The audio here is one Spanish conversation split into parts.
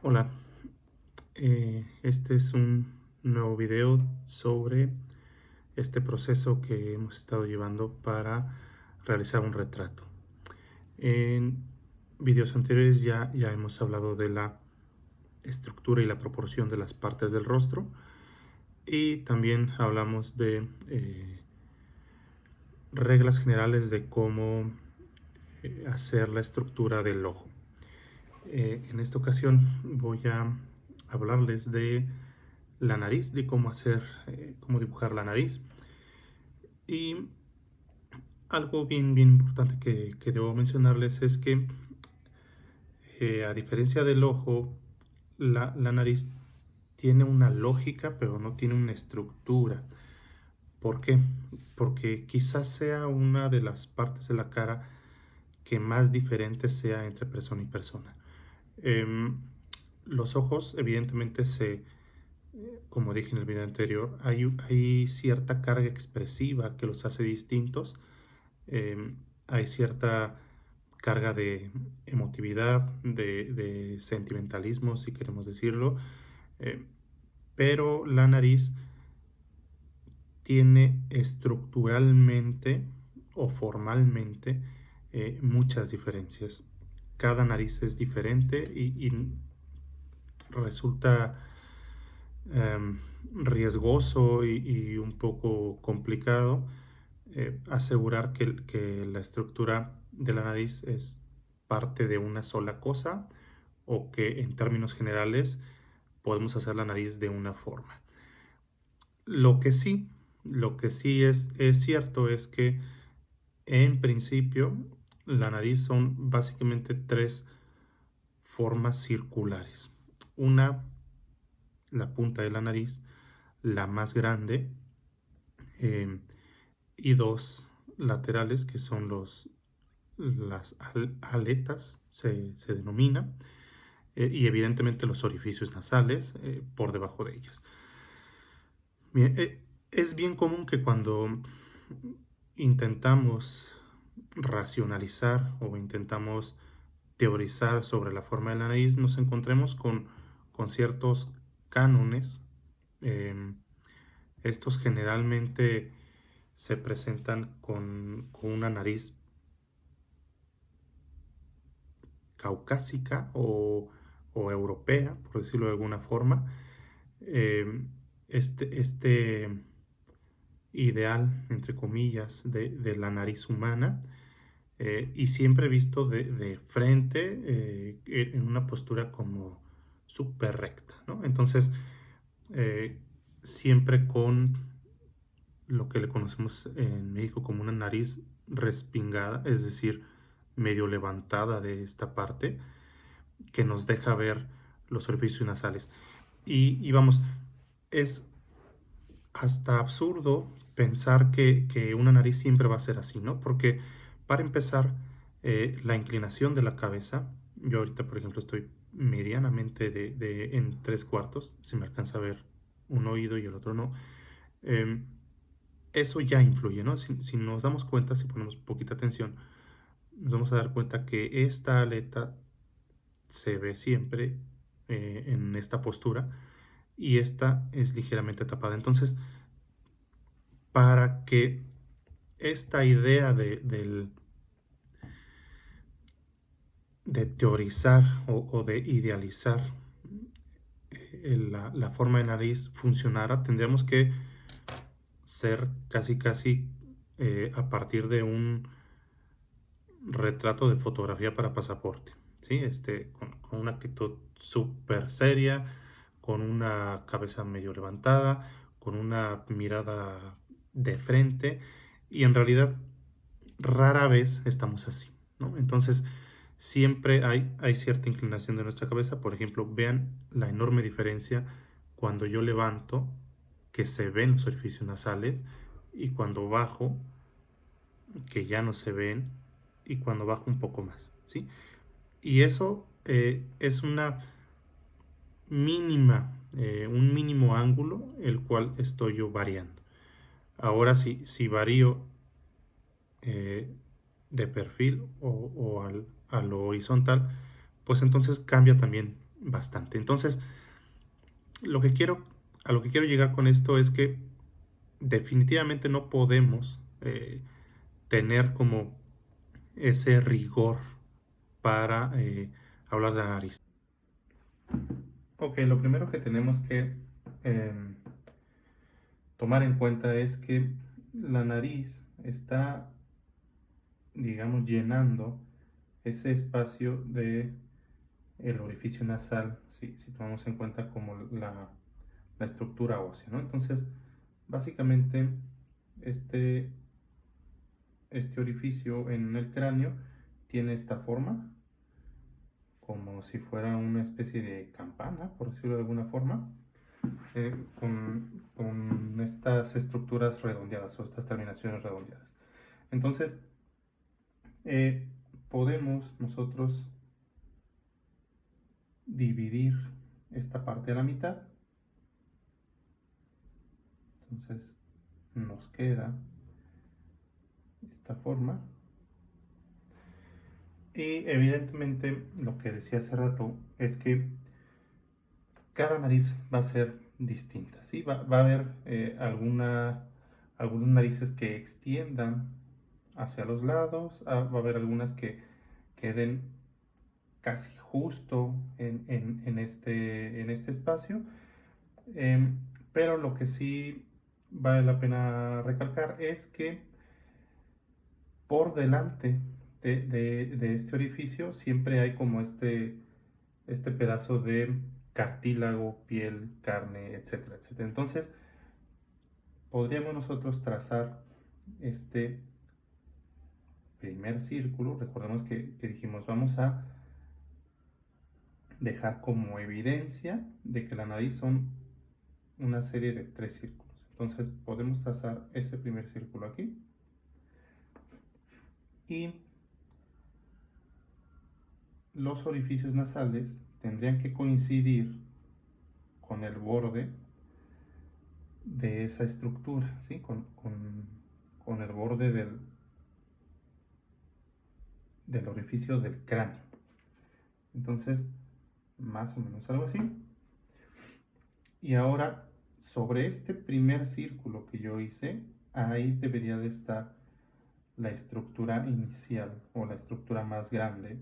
Hola, este es un nuevo video sobre este proceso que hemos estado llevando para realizar un retrato. En videos anteriores ya hemos hablado de la estructura y la proporción de las partes del rostro y también hablamos de reglas generales de cómo hacer la estructura del ojo. En esta ocasión voy a hablarles de la nariz, de cómo hacer, cómo dibujar la nariz. Y algo bien importante que debo mencionarles es que a diferencia del ojo, la nariz tiene una lógica, pero no tiene una estructura. ¿Por qué? Porque quizás sea una de las partes de la cara que más diferente sea entre persona y persona. Em, los ojos, evidentemente, como dije en el video anterior, hay cierta carga expresiva que los hace distintos. Hay cierta carga de emotividad, de sentimentalismo, si queremos decirlo. Pero la nariz tiene estructuralmente o formalmente muchas diferencias. Cada nariz es diferente y resulta riesgoso y un poco complicado asegurar que la estructura de la nariz es parte de una sola cosa o que en términos generales podemos hacer la nariz de una forma. Lo que sí, lo que sí es cierto es que en principio la nariz son básicamente tres formas circulares. Una, la punta de la nariz, la más grande, eh, y dos laterales que son las aletas, se denomina, y evidentemente los orificios nasales por debajo de ellas. Bien, es bien común que cuando intentamos racionalizar o intentamos teorizar sobre la forma de la nariz, nos encontremos con ciertos cánones. em, Estos generalmente se presentan con una nariz caucásica o europea, por decirlo de alguna forma. Eh, este ideal, entre comillas, de la nariz humana, y siempre visto de frente, en una postura como súper recta, ¿no? Entonces, eh, siempre con lo que le conocemos en México como una nariz respingada, es decir, medio levantada de esta parte, que nos deja ver los orificios nasales. Y vamos, es hasta absurdo pensar que una nariz siempre va a ser así, ¿no? Porque para empezar, la inclinación de la cabeza, yo ahorita por ejemplo estoy medianamente en tres cuartos, se me alcanza a ver un oído y el otro no. Eh, Eso ya influye, ¿no? Si nos damos cuenta, si ponemos poquita atención, nos vamos a dar cuenta que esta aleta se ve siempre en esta postura y esta es ligeramente tapada. Entonces, para que esta idea de teorizar o de idealizar la forma de nariz funcionara, tendríamos que ser casi a partir de un retrato de fotografía para pasaporte, ¿sí? Con una actitud súper seria, con una cabeza medio levantada, con una mirada de frente, y en realidad rara vez estamos así, ¿no? Entonces, siempre hay cierta inclinación de nuestra cabeza. Por ejemplo, vean la enorme diferencia cuando yo levanto, que se ven los orificios nasales, y cuando bajo, que ya no se ven, y cuando bajo un poco más, ¿sí? Y eso es un mínimo ángulo el cual estoy yo variando. Ahora si varío eh, de perfil o a lo horizontal, pues entonces cambia también bastante. Entonces, lo que quiero, a lo que quiero llegar con esto es que definitivamente no podemos tener como ese rigor para hablar de la nariz. Ok, lo primero que tenemos que eh, tomar en cuenta es que la nariz está, digamos, llenando ese espacio de el orificio nasal, si tomamos en cuenta como la estructura ósea, ¿no? Entonces, básicamente, este, este orificio en el cráneo tiene esta forma, como si fuera una especie de campana, por decirlo de alguna forma, con estas estructuras redondeadas o estas terminaciones redondeadas. Entonces, eh, podemos nosotros dividir esta parte a la mitad. Entonces, nos queda esta forma. Y evidentemente, lo que decía hace rato es que cada nariz va a ser distinta, ¿sí? Va a haber algunas narices que extiendan hacia los lados, va a haber algunas que queden casi justo en este espacio, em, pero lo que sí vale la pena recalcar es que por delante de este orificio siempre hay como este pedazo de cartílago, piel, carne, etcétera, etcétera. Entonces, podríamos nosotros trazar este primer círculo. Recordemos que dijimos, vamos a dejar como evidencia de que la nariz son una serie de 3 círculos. Entonces, podemos trazar ese primer círculo aquí. Y los orificios nasales tendrían que coincidir con el borde de esa estructura, ¿sí? Con el borde del orificio del cráneo. Entonces, más o menos algo así. Y ahora, sobre este primer círculo que yo hice, ahí debería de estar la estructura inicial o la estructura más grande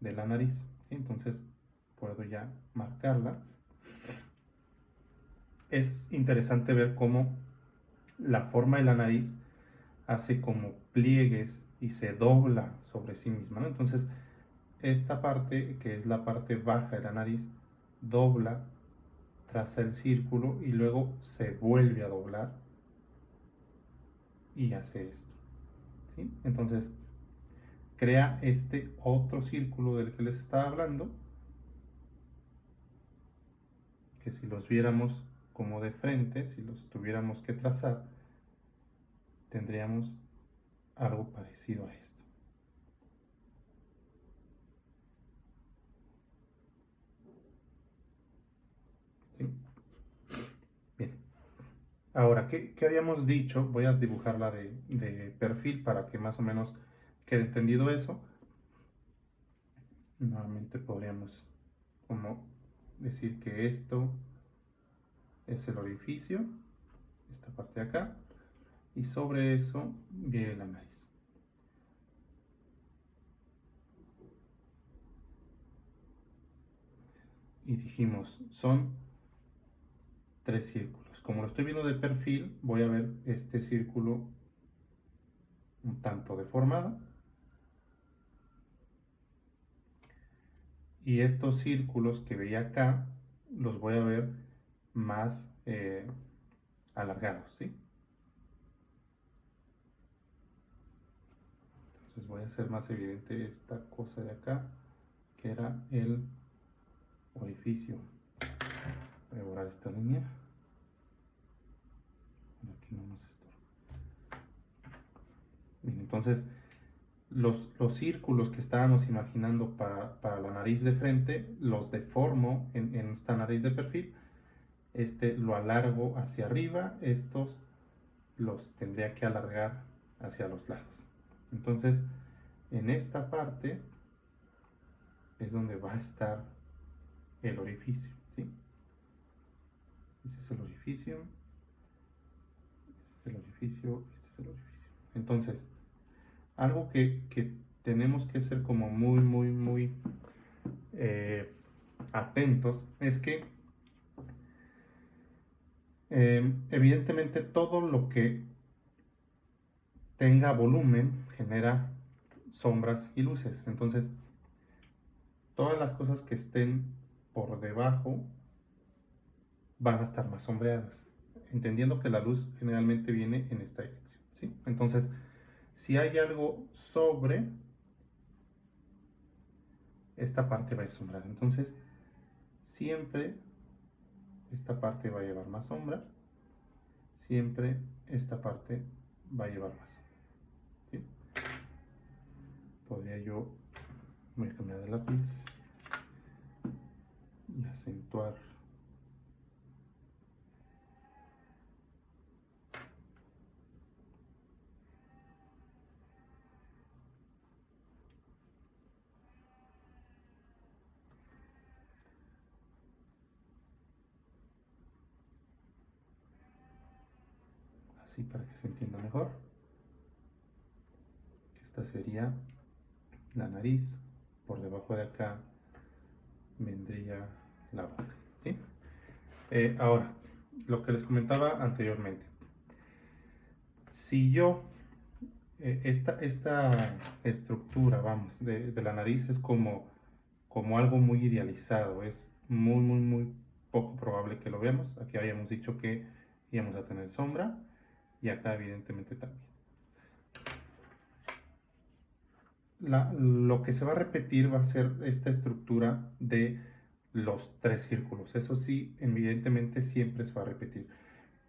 de la nariz. Entonces, puedo ya marcarla. Es interesante ver cómo la forma de la nariz hace como pliegues y se dobla sobre sí misma, ¿no? Entonces, esta parte, que es la parte baja de la nariz, dobla, traza el círculo y luego se vuelve a doblar y hace esto, ¿sí? Entonces, crea este otro círculo del que les estaba hablando, que si los viéramos como de frente, si los tuviéramos que trazar, tendríamos algo parecido a esto. ¿Sí? Bien. Ahora, ¿qué habíamos dicho? Voy a dibujarla de perfil para que más o menos quede entendido eso. Nuevamente podríamos como decir que esto es el orificio, esta parte de acá, y sobre eso viene la nariz. Y dijimos, son 3 círculos. Como lo estoy viendo de perfil, voy a ver este círculo un tanto deformado. Y estos círculos que veía acá, los voy a ver más alargados, ¿sí? Entonces voy a hacer más evidente esta cosa de acá, que era el orificio. Voy a borrar esta línea. Aquí no nos estorba. Bien, entonces los círculos que estábamos imaginando para la nariz de frente, los deformo en esta nariz de perfil. Este lo alargo hacia arriba, estos los tendría que alargar hacia los lados. Entonces, en esta parte es donde va a estar el orificio, ¿sí? Ese es el orificio, este es el orificio, este es el orificio. Entonces, algo que tenemos que ser como muy atentos es que evidentemente todo lo que tenga volumen genera sombras y luces. Entonces, todas las cosas que estén por debajo van a estar más sombreadas, entendiendo que la luz generalmente viene en esta dirección, ¿sí? Entonces, si hay algo sobre, esta parte va a ir sombreada. Entonces, siempre esta parte va a llevar más sombra, siempre esta parte va a llevar más sombra, ¿sí? Podría yo, voy a cambiar de lápiz y acentuar así para que se entienda mejor. Esta sería la nariz, por debajo de acá vendría la boca, ¿sí? Ahora, lo que les comentaba anteriormente, si yo, esta estructura, vamos, de la nariz es como algo muy idealizado, es muy poco probable que lo veamos. Aquí habíamos dicho que íbamos a tener sombra y acá evidentemente también. Lo que se va a repetir va a ser esta estructura de los tres círculos. Eso sí, evidentemente siempre se va a repetir.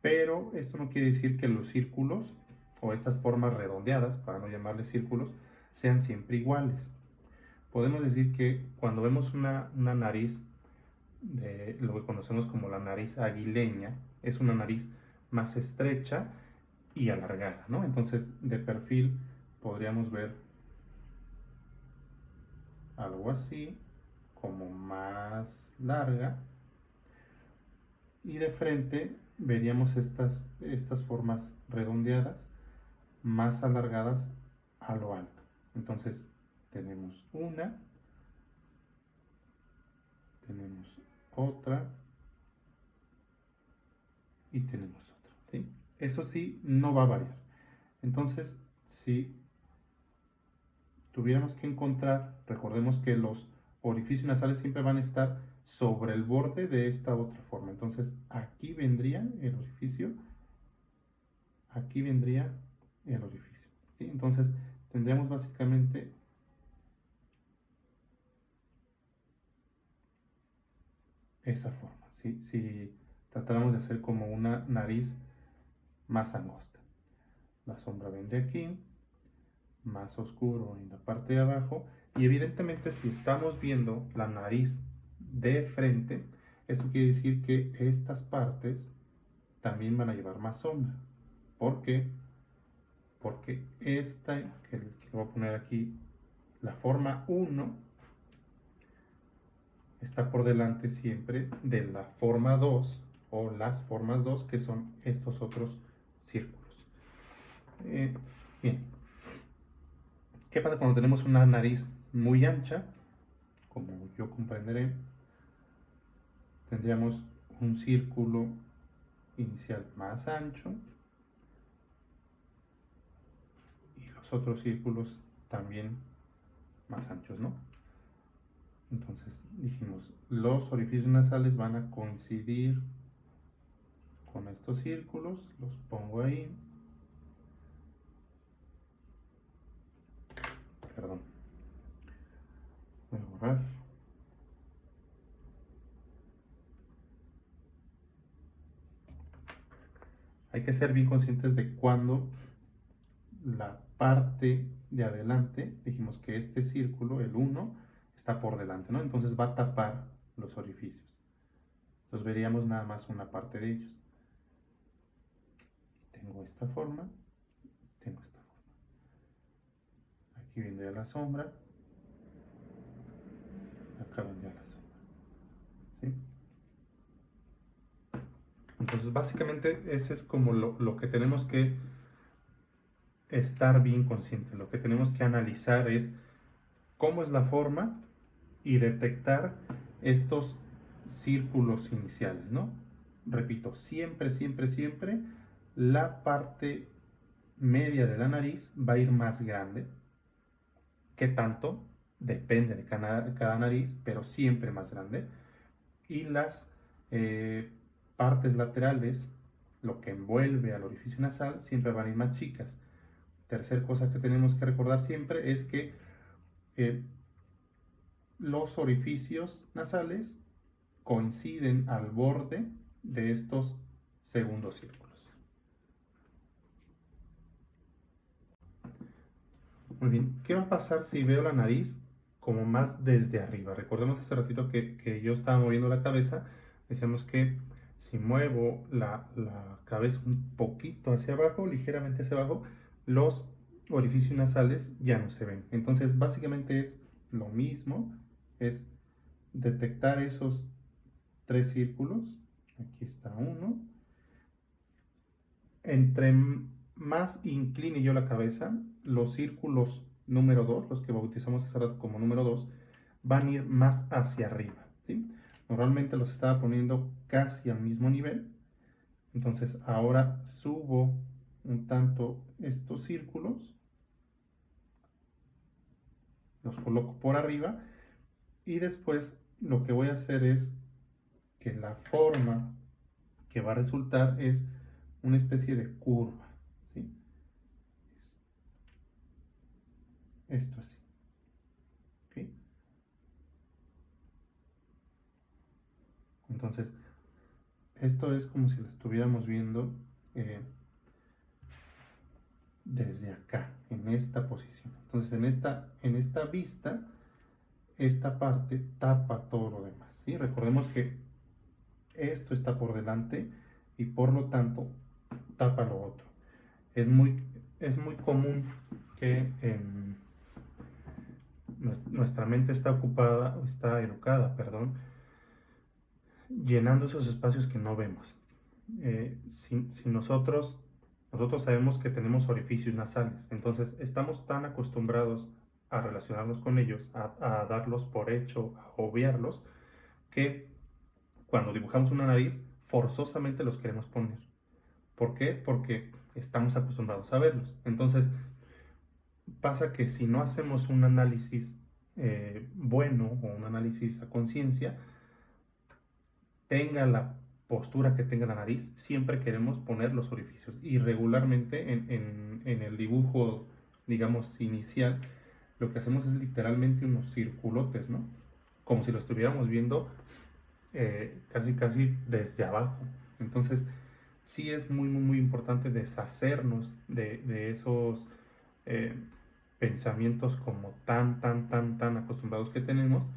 Pero esto no quiere decir que los círculos o estas formas redondeadas, para no llamarles círculos, sean siempre iguales. Podemos decir que cuando vemos una nariz de lo que conocemos como la nariz aguileña, es una nariz más estrecha y alargada, ¿no? Entonces, de perfil podríamos ver algo así, como más larga, y de frente veríamos estas formas redondeadas más alargadas a lo alto. Entonces tenemos una, tenemos otra y tenemos otra, ¿sí? Eso sí, no va a variar. Entonces, si tuviéramos que encontrar, recordemos que los orificios nasales siempre van a estar sobre el borde de esta otra forma. Entonces, aquí vendría el orificio, aquí vendría el orificio, ¿sí? Entonces, tendríamos básicamente esa forma, ¿sí? Si tratáramos de hacer como una nariz más angosta. La sombra vendría aquí, más oscuro en la parte de abajo, y evidentemente si estamos viendo la nariz de frente, esto quiere decir que estas partes también van a llevar más sombra. ¿Por qué? Porque esta, que voy a poner aquí, la forma 1, está por delante siempre de la forma 2 o las formas 2, que son estos otros círculos. Bien, ¿qué pasa cuando tenemos una nariz muy ancha? Como yo comprenderé, tendríamos un círculo inicial más ancho y los otros círculos también más anchos, ¿no? Entonces dijimos, los orificios nasales van a coincidir con estos círculos, los pongo ahí. Perdón, voy a borrar. Hay que ser bien conscientes de cuando la parte de adelante, dijimos que este círculo, el 1, está por delante, ¿no? Entonces va a tapar los orificios. Entonces veríamos nada más una parte de ellos. Tengo esta forma, tengo esta forma. Aquí vendría la sombra, acá vendría la sombra. Entonces, básicamente, ese es como lo que tenemos que estar bien conscientes. Lo que tenemos que analizar es cómo es la forma y detectar estos círculos iniciales, ¿no? Repito, siempre, siempre, siempre la parte media de la nariz va a ir más grande. ¿Qué tanto? Depende de cada nariz, pero siempre más grande. Y las partes laterales, lo que envuelve al orificio nasal, siempre van a ir más chicas. Tercer cosa que tenemos que recordar siempre es que eh, los orificios nasales coinciden al borde de estos segundos círculos. Muy bien, ¿qué va a pasar si veo la nariz como más desde arriba? Recordemos hace ratito que yo estaba moviendo la cabeza, decíamos que si muevo la cabeza un poquito hacia abajo, ligeramente hacia abajo, los orificios nasales ya no se ven. Entonces, básicamente es lo mismo, es detectar esos tres círculos. Aquí está uno. Entre más incline yo la cabeza, los círculos número 2, los que bautizamos hace rato como número 2, van a ir más hacia arriba, ¿sí? Normalmente los estaba poniendo casi al mismo nivel, entonces ahora subo un tanto estos círculos, los coloco por arriba y después lo que voy a hacer es que la forma que va a resultar es una especie de curva, ¿sí? Esto así, ¿ok? Entonces, esto es como si lo estuviéramos viendo eh, desde acá, en esta posición. Entonces, en esta vista, esta parte tapa todo lo demás, ¿sí? Recordemos que esto está por delante y por lo tanto tapa lo otro. Es muy común que nuestra mente está ocupada, está educada, perdón, llenando esos espacios que no vemos. Si nosotros sabemos que tenemos orificios nasales, entonces estamos tan acostumbrados a relacionarnos con ellos, a darlos por hecho, a obviarlos, que cuando dibujamos una nariz, forzosamente los queremos poner. ¿Por qué? Porque estamos acostumbrados a verlos. Entonces, pasa que si no hacemos un análisis bueno o un análisis a conciencia, tenga la postura que tenga la nariz, siempre queremos poner los orificios. Y regularmente en el dibujo, digamos, inicial, lo que hacemos es literalmente unos circulotes, ¿no? Como si lo estuviéramos viendo casi, casi desde abajo. Entonces, sí es muy, muy, muy importante deshacernos de esos pensamientos como tan acostumbrados que tenemos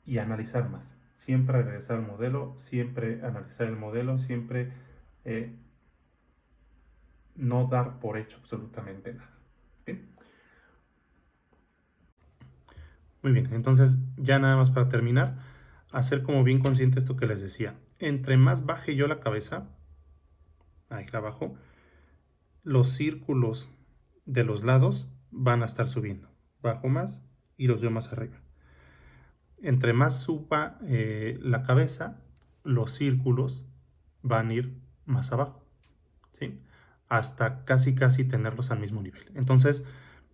y analizar más. Siempre regresar al modelo, siempre analizar el modelo, siempre eh, no dar por hecho absolutamente nada. ¿Bien? Muy bien, entonces ya nada más para terminar, hacer como bien consciente esto que les decía. Entre más baje yo la cabeza, ahí la bajo, los círculos de los lados van a estar subiendo. Bajo más y los veo más arriba. Entre más suba la cabeza, los círculos van a ir más abajo, ¿sí? Hasta casi casi tenerlos al mismo nivel. Entonces,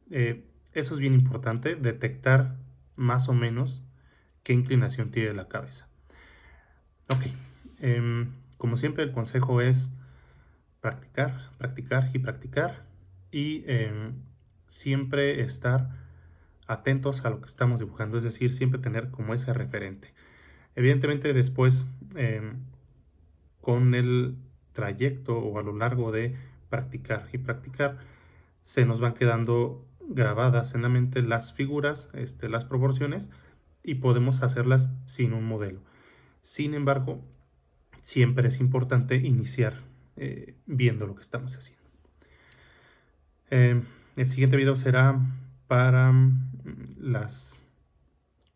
eso es bien importante, detectar más o menos qué inclinación tiene la cabeza. Ok, como siempre el consejo es practicar, practicar y practicar y siempre estar atentos a lo que estamos dibujando, es decir, siempre tener como ese referente. Evidentemente después, con el trayecto o a lo largo de practicar y practicar, se nos van quedando grabadas en la mente las figuras, las proporciones, y podemos hacerlas sin un modelo. Sin embargo, siempre es importante iniciar viendo lo que estamos haciendo. El siguiente video será para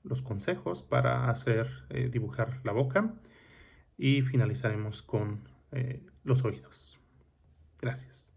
los consejos para hacer dibujar la boca y finalizaremos con los oídos. Gracias.